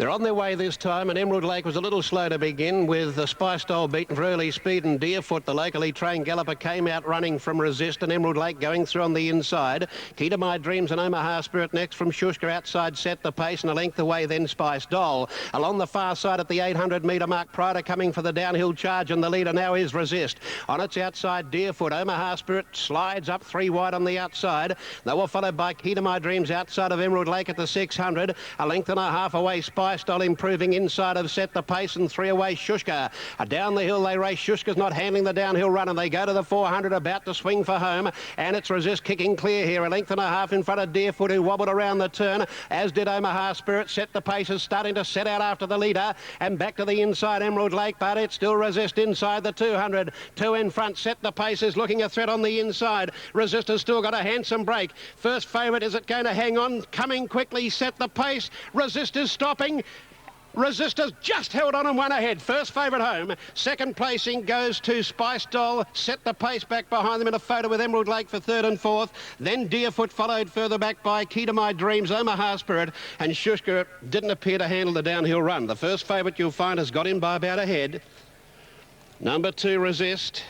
They're on their way this time, and Emerald Lake was a little slow to begin, with the Spice Doll beaten for early speed, and Deerfoot, the locally trained galloper, came out running from Resist, and Emerald Lake going through on the inside. Key to My Dreams and Omaha Spirit next from Shushka outside set the pace, and a length away then Spice Doll. Along the far side at the 800-metre mark, Prida coming for the downhill charge, and the leader now is Resist. On its outside, Deerfoot. Omaha Spirit slides up 3 wide on the outside. They were followed by Key to My Dreams outside of Emerald Lake at the 600. A length and a half away, Spice Doll improving inside of Set the Pace, and 3 away Shushka. Down the hill they race. Shushka's not handling the downhill run, and they go to the 400, about to swing for home, and it's Resist kicking clear here. A length and a half in front of Deerfoot, who wobbled around the turn, as did Omaha Spirit. Set the Pace is starting to set out after the leader, and back to the inside Emerald Lake, but it's still Resist inside the 200. 2 in front. Set the Pace is looking a threat on the inside. Resist has still got a handsome break. First favourite, is it going to hang on? Coming quickly, Set the Pace. Resist is stopping. Resist has just held on and won ahead. First favourite home. Second placing goes to Spice Doll. Set the Pace back behind them in a photo with Emerald Lake for 3rd and 4th. Then Deerfoot followed further back by Key to My Dreams, Omaha Spirit, and Shushka didn't appear to handle the downhill run. The first favourite you'll find has got in by about a head. Number 2, Resist.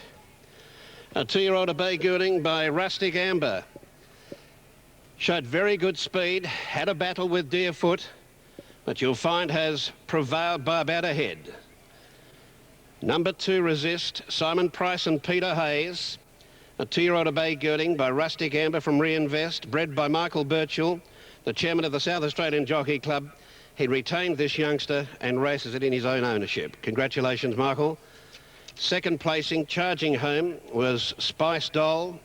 A 2-year-old Obey Goulding by Rustic Amber. Showed very good speed, had a battle with Deerfoot, but you'll find has prevailed by about a head. Number 2, Resist, Simon Price and Peter Hayes. A 2-year-old Obey Goulding by Rustic Amber from Reinvest, bred by Michael Birchall, the chairman of the South Australian Jockey Club. He retained this youngster and races it in his own ownership. Congratulations, Michael. Second placing, charging home, was Spice Doll,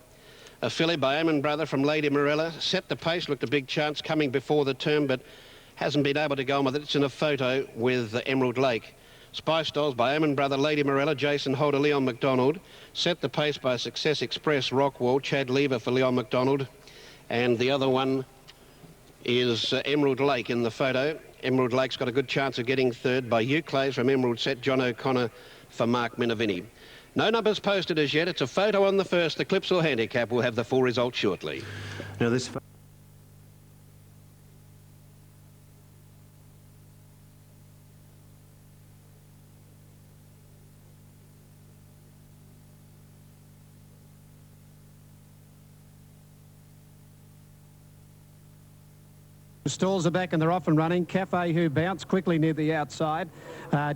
a filly by Amon Brother from Lady Morella. Set the Pace looked a big chance coming before the turn, but hasn't been able to go on with it. It's in a photo with Emerald Lake. Spice Dolls by Amon Brother, Lady Morella, Jason Holder, Leon McDonald. Set the Pace by Success Express, Rockwall, Chad Lever for Leon McDonald. And the other one is Emerald Lake in the photo. Emerald Lake's got a good chance of getting 3rd by Euclase from Emerald Set, John O'Connor for Mark Minervini. No numbers posted as yet. It's a photo on the first. The Clips or Handicap will have the full result shortly. Now this... Stalls are back and they're off and running. Cafe Who bounced quickly near the outside.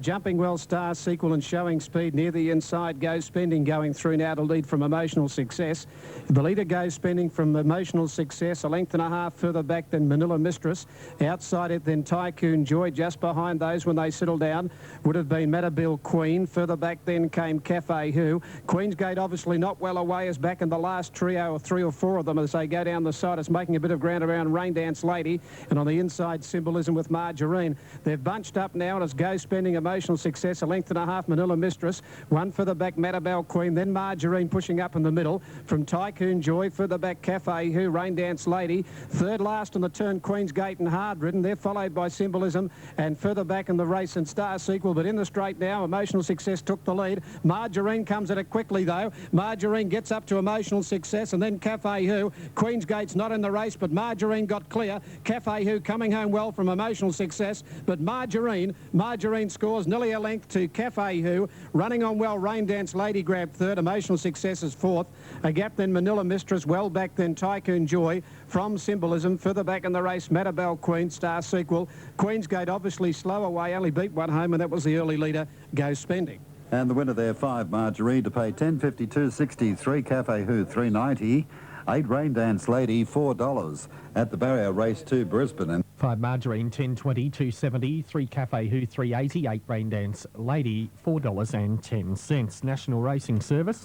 Jumping Well, Star Sequel and Showing Speed near the inside. Goes Spending going through now to lead from Emotional Success. The leader Goes Spending from Emotional Success. A length and a half further back than Manila Mistress. Outside it then Tycoon Joy. Just behind those when they settle down would have been Metabil Queen. Further back then came Cafe Who. Queensgate obviously not well away, is back in the last trio of 3 or 4 of them as they go down the side. It's making a bit of ground around Rain Dance Lady. And on the inside, Symbolism with Margarine. They've bunched up now, and it's Go Spending, Emotional Success, a length and a half, Manila Mistress. One further back, Matabel Queen, then Margarine pushing up in the middle. From Tycoon Joy, further back, Cafe Who, Rain Dance Lady. Third last on the turn, Queensgate and Hard Ridden. They're followed by Symbolism, and further back in the race, and Star Sequel. But in the straight now, Emotional Success took the lead. Margarine comes at it quickly, though. Margarine gets up to Emotional Success, and then Cafe Who. Queensgate's not in the race, but Margarine got clear. Cafe Who coming home well from Emotional Success, but Margarine scores nearly a length to Cafe Who. Running on well, Rain Dance Lady grabbed 3rd, Emotional Success is 4th. A gap then Manila Mistress, well back then Tycoon Joy from Symbolism. Further back in the race, Matabel Queen, Star Sequel. Queensgate obviously slow away, only beat one home, and that was the early leader, Go Spending. And the winner there, 5, Margarine, to pay $10.52.63, Cafe Who $3.90. 8, Rain Dance Lady, $4 at the barrier, race 2, Brisbane. And 5, Margarine, $10.20, $2.70. 3, Cafe Who, $3.80. 8, Rain Dance Lady, $4.10. National Racing Service.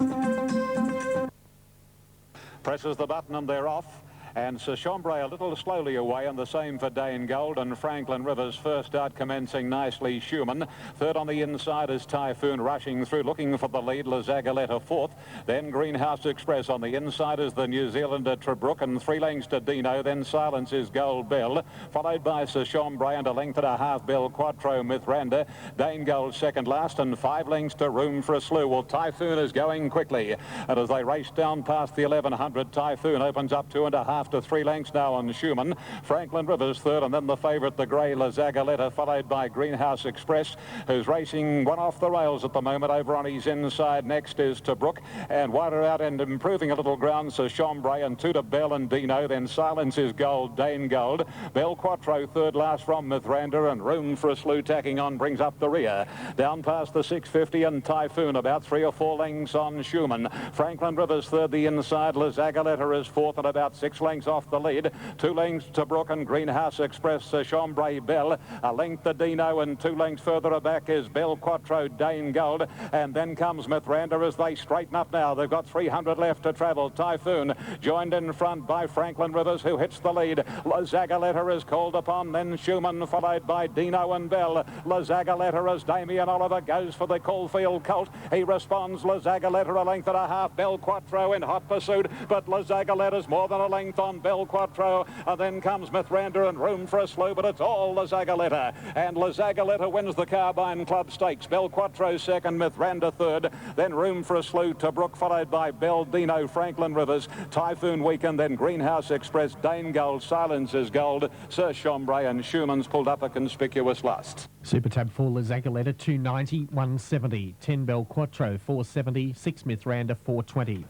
Presses the button and they're off. And Sir Chambray a little slowly away, and the same for Dane Gold and Franklin Rivers. First out commencing nicely, Schumann. Third on the inside is Typhoon rushing through, looking for the lead, La Zagaletta 4th. Then Greenhouse Express on the inside is the New Zealander Trebrook, and 3 lengths to Dino. Then Silence is Gold Bell, followed by Sir Chambray and a length and a half, Bell Quattro Mithranda. Dane Gold second last, and 5 lengths to Room for a Slew. Well, Typhoon is going quickly, and as they race down past the 1100, Typhoon opens up 2.5 after 3 lengths now on Schumann. Franklin Rivers third, and then the favourite, the grey La Zagaletta, followed by Greenhouse Express, who's racing one off the rails at the moment over on his inside. Next is Tobruk, and wider out and improving a little ground, Sir Chambray, and 2 to Bell and Dino. Then Silence is Gold, Dane Gold. Bell Quattro third last from Mithranda, and Room for a Slew tacking on brings up the rear. Down past the 650 and Typhoon, about 3 or 4 lengths on Schumann. Franklin Rivers third the inside. La Zagaletta is fourth and about 6 lengths off the lead. 2 lengths to Brook and Greenhouse Express, Chambray Bell. A length to Dino, and 2 lengths further back is Bell Quattro, Dane Gold. And then comes Mithranda as they straighten up now. They've got 300 left to travel. Typhoon joined in front by Franklin Rivers, who hits the lead. La Zagaletta is called upon, then Schumann, followed by Dino and Bell. La Zagaletta as Damien Oliver goes for the Caulfield Colt. He responds. La Zagaletta a length and a half. Bell Quattro in hot pursuit, but La Zagaletta's more than a length on Bell Quattro. And then comes Mithranda and Room for a Slew, but it's all La Zagaletta. And La Zagaletta wins the Carbine Club Stakes. Bell Quattro second, Mithranda third. Then Room for a Slew to Brook, followed by Bell, Dino, Franklin Rivers, Typhoon Weekend, then Greenhouse Express, Dane Gold, Silence is Gold, Sir Chambray, and Schumann's pulled up a conspicuous last. Super Tab 4 La Zagaletta 290, 170. 10 Bell Quattro 470, 6 Mithranda 420.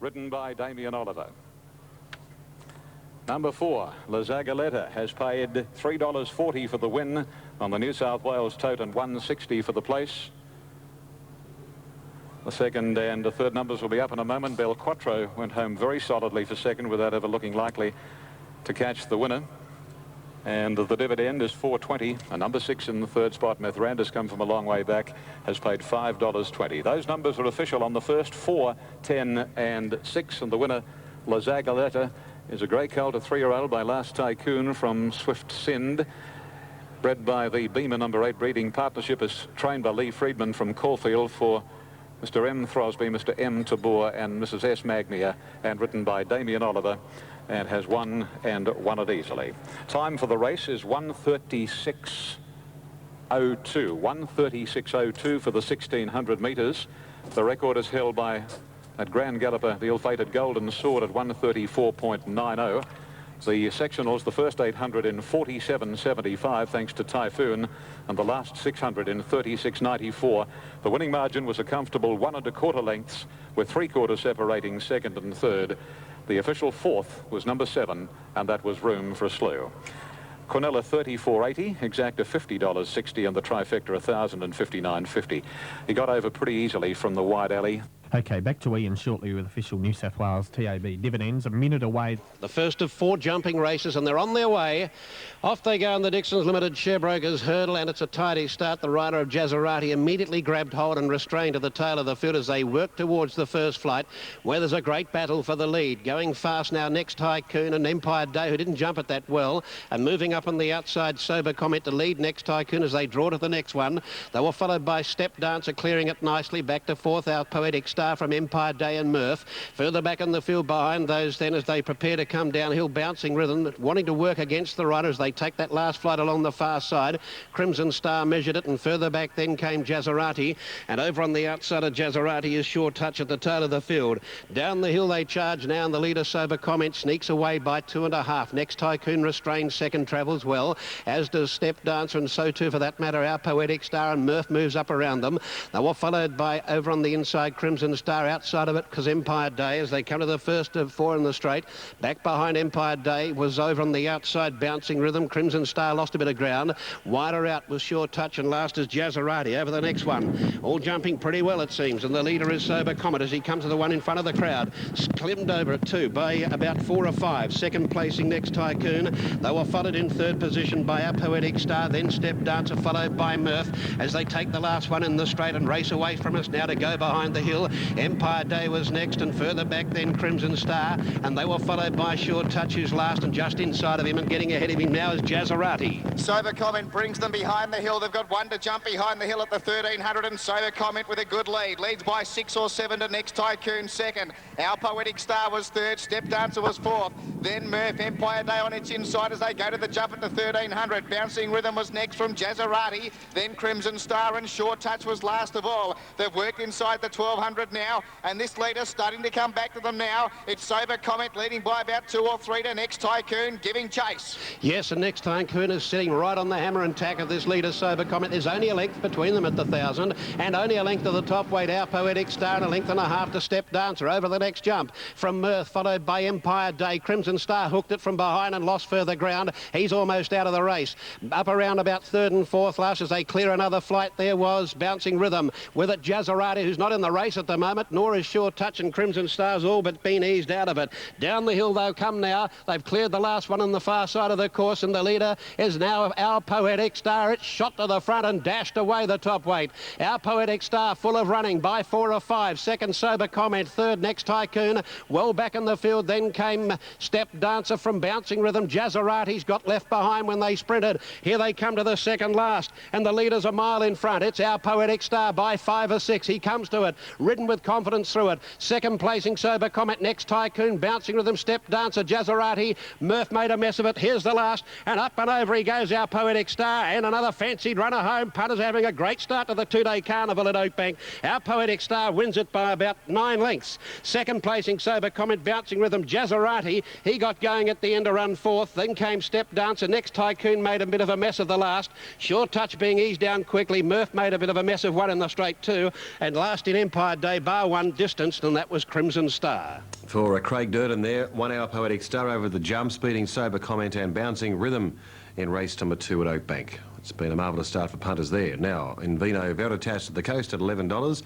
Ridden by Damien Oliver. Number 4, La Zagaletta, has paid $3.40 for the win on the New South Wales tote and $1.60 for the place. The second and the third numbers will be up in a moment. Bell Quattro went home very solidly for second without ever looking likely to catch the winner. And the dividend is $4.20. A number 6 in the third spot, Mithranda's come from a long way back, has paid $5.20. Those numbers are official on the first 4, 10 and 6. And the winner, La Zagaletta, is a grey colt, a 3-year-old by Last Tycoon from Swift Sind. Bred by the Beamer number 8 breeding partnership, is trained by Lee Friedman from Caulfield for Mr. M. Throsby, Mr. M. Tabor and Mrs. S. Magnia, and written by Damien Oliver, and has won and won it easily. Time for the race is 1:36.02. 1:36.02 for the 1600 metres. The record is held by that Grand Galloper, the ill-fated Golden Sword, at 1:34.90. The sectionals, the first 800 in 47.75 thanks to Typhoon, and the last 600 in 36.94. The winning margin was a comfortable 1 1/4 lengths, with 3/4 separating second and third. The official fourth was number 7, and that was Room for a Slew. Cornella 34.80, Exacta $50.60, and the trifecta $1,059.50. He got over pretty easily from the wide alley. Okay, back to Ian shortly with official New South Wales TAB dividends. A minute away. The first of 4 jumping races, and they're on their way. Off they go in the Dixon's Limited Sharebrokers Hurdle, and it's a tidy start. The rider of Jazzarati immediately grabbed hold and restrained to the tail of the field as they work towards the first flight, where there's a great battle for the lead. Going fast now, Next Tycoon and Empire Day, who didn't jump it that well, and moving up on the outside, Sober Comment to lead Next Tycoon as they draw to the next one. They were followed by Step Dancer, clearing it nicely. Back to fourth, our Poetic Star from Empire Day and Murph. Further back in the field behind those then as they prepare to come downhill, Bouncing Rhythm, wanting to work against the rider as they take that last flight along the far side. Crimson Star measured it, and further back then came Jazzarati, and over on the outside of Jazzarati is Sure Touch at the tail of the field. Down the hill they charge now, and the leader Sober Comment sneaks away by 2.5. Next Tycoon restrained second, travels well, as does Step Dancer, and so too for that matter our Poetic Star, and Murph moves up around them. They were followed by over on the inside Crimson Star, outside of it because Empire Day as they come to the first of 4 in the straight. Back behind Empire Day was over on the outside Bouncing Rhythm. Crimson Star lost a bit of ground. Wider out was Sure Touch, and last is Jazzarati over the next one. All jumping pretty well it seems, and the leader is Sober Comet as he comes to the one in front of the crowd. Climmed over it too by about 4 or 5. Second placing Next Tycoon. They were followed in third position by our Poetic Star, then Step Dancer, followed by Murph as they take the last one in the straight and race away from us now to go behind the hill. Empire Day was next, and further back then Crimson Star, and they were followed by Sure Touch, who's last, and just inside of him and getting ahead of him now is Jazzarati. Sober Comment brings them behind the hill. They've got 1 to jump behind the hill at the 1300, and Sober Comment with a good lead. Leads by 6 or 7 to Next Tycoon second. Our Poetic Star was third. Step Dancer was fourth. Then Murph, Empire Day on its inside as they go to the jump at the 1300. Bouncing Rhythm was next from Jazzarati. Then Crimson Star, and Sure Touch was last of all. They've worked inside the 1200 100 now, and this leader starting to come back to them now. It's Sober Comment leading by about 2 or 3 to Next Tycoon, giving chase. Yes, and Next Tycoon is sitting right on the hammer and tack of this leader, Sober Comment. There's only a length between them at the 1,000, and only a length to the top weight, Our Poetic Star, and a length and a half to Step Dancer over the next jump. From Mirth, followed by Empire Day. Crimson Star hooked it from behind and lost further ground. He's almost out of the race. Up around about 3rd and 4th last as they clear another flight. There was Bouncing Rhythm. With it, Jazzarati, who's not in the race at the moment, nor is Sure Touch, and Crimson Star's all but been eased out of it. Down the hill they'll come now. They've cleared the last one on the far side of the course, and the leader is now Our Poetic Star. It's shot to the front and dashed away the top weight. Our Poetic Star full of running by 4 or 5. Second, Sober Comment. Third, Next Tycoon. Well back in the field. Then came Step Dancer from Bouncing Rhythm. Jazzarati's got left behind when they sprinted. Here they come to the second last, and the leader's a mile in front. It's Our Poetic Star by 5 or 6. He comes to it, ridden with confidence through it. Second placing, Sober Comment. Next Tycoon, Bouncing Rhythm, Step Dancer, Jazzarati. Murph made a mess of it. Here's the last, and up and over he goes, Our Poetic Star, and another fancied runner home. Punters having a great start to the 2-day carnival at Oakbank. Our Poetic Star wins it by about 9 lengths. Second placing, Sober Comment, Bouncing Rhythm, Jazzarati. He got going at the end to run 4th. Then came Step Dancer. Next Tycoon made a bit of a mess of the last. Sure Touch being eased down quickly. Murph made a bit of a mess of one in the straight 2. And last in Empire Day, bar 1 distanced, and that was Crimson Star. For Craig Durden there, 1 Hour Poetic Star over the jump, speeding Sober Comment and Bouncing Rhythm in race number 2 at Oakbank. It's been a marvellous start for punters there. Now, in Vino Veritas at the coast at $11.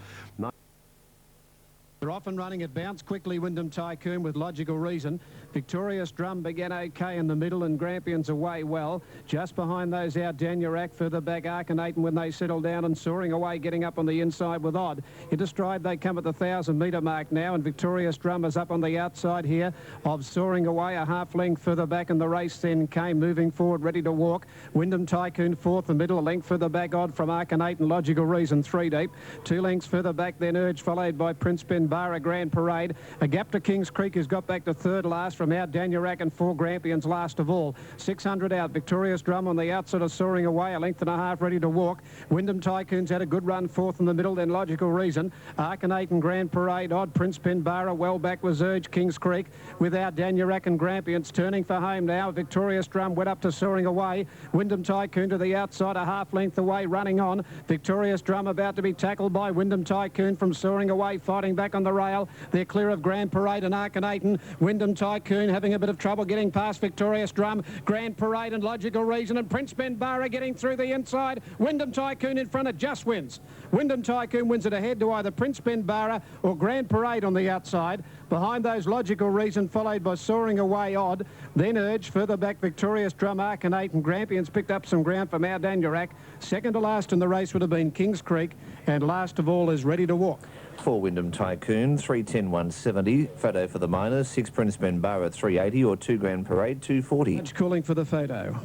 They're off and running at Bounce Quickly, Wyndham Tycoon with Logical Reason. Victorious Drum began okay in the middle, and Grampians away well. Just behind those out, Danielac, further back Arcanate, when they settle down, and Soaring Away getting up on the inside with Odd. Into stride they come at the 1,000-metre mark now, and Victorious Drum is up on the outside here of Soaring Away, a half length further back, and the race then came moving forward, ready to walk. Wyndham Tycoon 4th, the middle, a length further back, Odd from Arcanate, and Logical Reason 3 deep. 2 lengths further back, then Urge, followed by Prince Benbara Grand Parade. A gap to Kings Creek, who's got back to 3rd last from out Danielac, and 4 Grampians last of all. 600 out. Victorious Drum on the outside of Soaring Away, a length and a half ready to walk. Wyndham Tycoon's had a good run 4th in the middle, then Logical Reason. Arcanate and Grand Parade, Odd, Prince Benbara, well back was Urge, Kings Creek, without Danielac and Grampians turning for home now. Victorious Drum went up to Soaring Away. Wyndham Tycoon to the outside, a half length away, running on. Victorious Drum about to be tackled by Wyndham Tycoon from Soaring Away, fighting back on the rail. They're clear of Grand Parade and Arcanate. Wyndham Tycoon having a bit of trouble getting past Victorious Drum. Grand Parade and Logical Reason, and Prince Benbara getting through the inside. Wyndham Tycoon in front, it just wins. Wyndham Tycoon wins it ahead to either Prince Benbara or Grand Parade on the outside. Behind those, Logical Reason, followed by Soaring Away, Odd. Then Urge, further back, Victorious Drum, Arcanate, and Grampians picked up some ground from our Danielac. Second to last in the race would have been Kings Creek, and last of all is Ready to Walk. 4 Wyndham Tycoon, 310 170. Photo for the minors, 6 Prince Benbara 380, or 2 Grand Parade 240. Judge calling for the photo.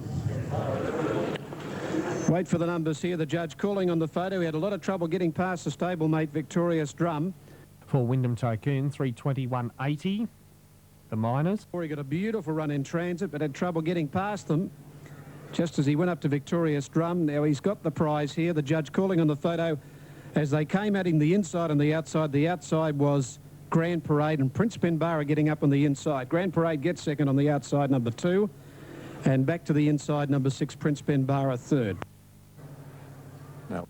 Wait for the numbers here. The judge calling on the photo. He had a lot of trouble getting past the stablemate Victorious Drum. For Wyndham Tycoon, 321.80. The minors. He got a beautiful run in transit, but had trouble getting past them just as he went up to Victorious Drum. Now he's got the prize here. The judge calling on the photo as they came at him, the inside and the outside. The outside was Grand Parade, and Prince Benbara getting up on the inside. Grand Parade gets second on the outside, number 2. And back to the inside, number 6, Prince Benbara, 3rd. No.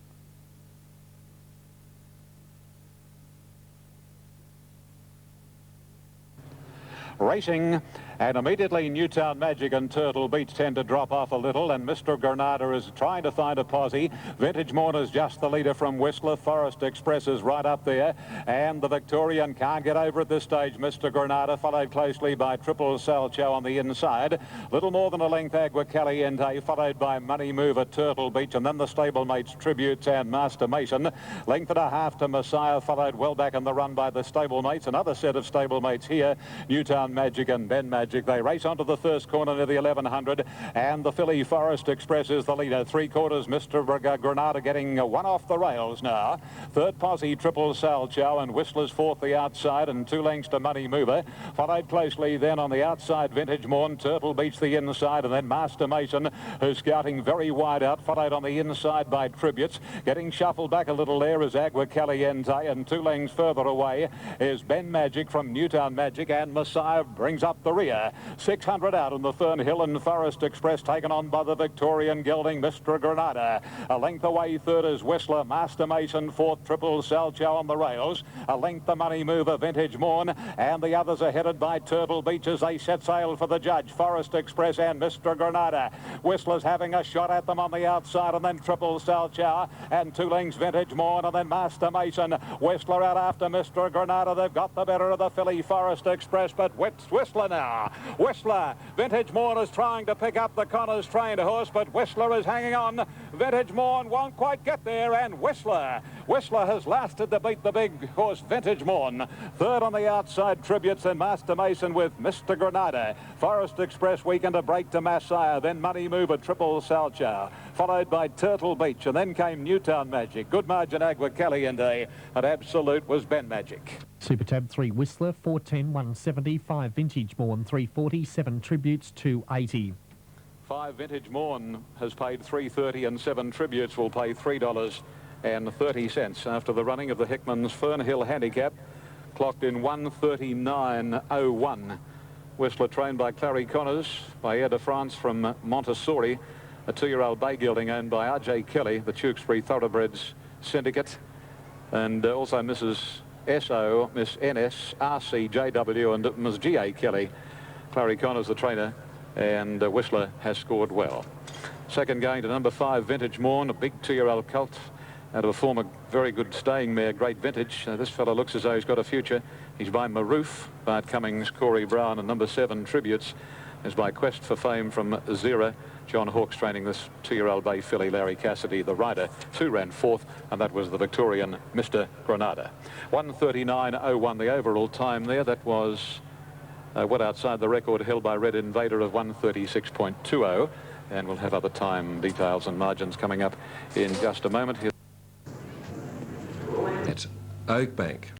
Racing, and immediately Newtown Magic and Turtle Beach tend to drop off a little, and Mr. Granada is trying to find a posse. Vintage Mourner's just the leader from Whistler. Forest Express is right up there, and the Victorian can't get over at this stage. Mr. Granada followed closely by Triple Salcho on the inside. Little more than a length Agua Caliente, followed by Money Mover, Turtle Beach, and then the stablemates Tributes and Master Mason. Length and a half to Messiah, followed well back in the run by the stablemates. Another set of stablemates here, Newtown Magic and Ben Magic. Magic. They race onto the first corner near the 1100, and the filly Forest Express is the leader. 3/4 Mr. Granada getting one off the rails now. Third posse Triple Salchow, and Whistler's fourth the outside, and 2 lengths to Money Mover. Followed closely then on the outside Vintage Morn. Turtle Beach the inside, and then Master Mason, who's scouting very wide out, followed on the inside by Tributes. Getting shuffled back a little there is Agua Caliente, and 2 lengths further away is Ben Magic from Newtown Magic, and Messiah brings up the rear. 600 out in the Fernhill, and Forest Express taken on by the Victorian gelding Mr. Granada. A length away third is Whistler, Master Mason fourth, Triple Salchow on the rails. A length the Money Mover, Vintage Morn, and the others are headed by Turtle Beach as they set sail for the judge. Forest Express and Mr. Granada. Whistler's having a shot at them on the outside, and then Triple Salchow, and 2 lengths Vintage Morn, and then Master Mason. Whistler out after Mr. Granada. They've got the better of the filly Forest Express, but Whistler now. Whistler. Vintage Morn is trying to pick up the Connors trained horse, but Whistler is hanging on. Vintage Morn won't quite get there, and Whistler has lasted to beat the big horse Vintage Morn. Third on the outside Tributes, and Master Mason with Mr. Granada. Forest Express weakened a break to Messiah, then Money Mover, Triple Salchow, followed by Turtle Beach, and then came Newtown Magic. Good margin Agua Caliente, and absolute was Ben Magic. Super Tab 3 Whistler, 410, 170, 5 Vintage Morn, 340, 7 Tributes, 280. 5 Vintage Morn has paid $3.30, and 7 Tributes will pay $3.30 after the running of the Hickman's Fernhill Handicap, clocked in 1:39.01. Whistler trained by Clary Connors, by Air de France from Montessori, a 2-year-old bay gelding owned by R.J. Kelly, the Tewkesbury Thoroughbreds Syndicate, and also Mrs. S.O., Miss N.S., R.C., J.W. and Ms. G.A. Kelly. Clary Connors the trainer, and Whistler has scored well. Second going to number 5 Vintage Morn, a big 2-year-old colt out of a former very good staying mare, Great Vintage. This fellow looks as though he's got a future. He's by Maroof, Bart Cummings, Corey Brown, and number 7 Tributes is by Quest for Fame from Zera. John Hawkes training this 2-year-old bay filly. Larry Cassidy, the rider, 2 ran 4th, and that was the Victorian Mr. Granada. 1:39.01 the overall time there. That was well outside the record held by Red Invader of 1:36.20, and we'll have other time details and margins coming up in just a moment. It's Oakbank.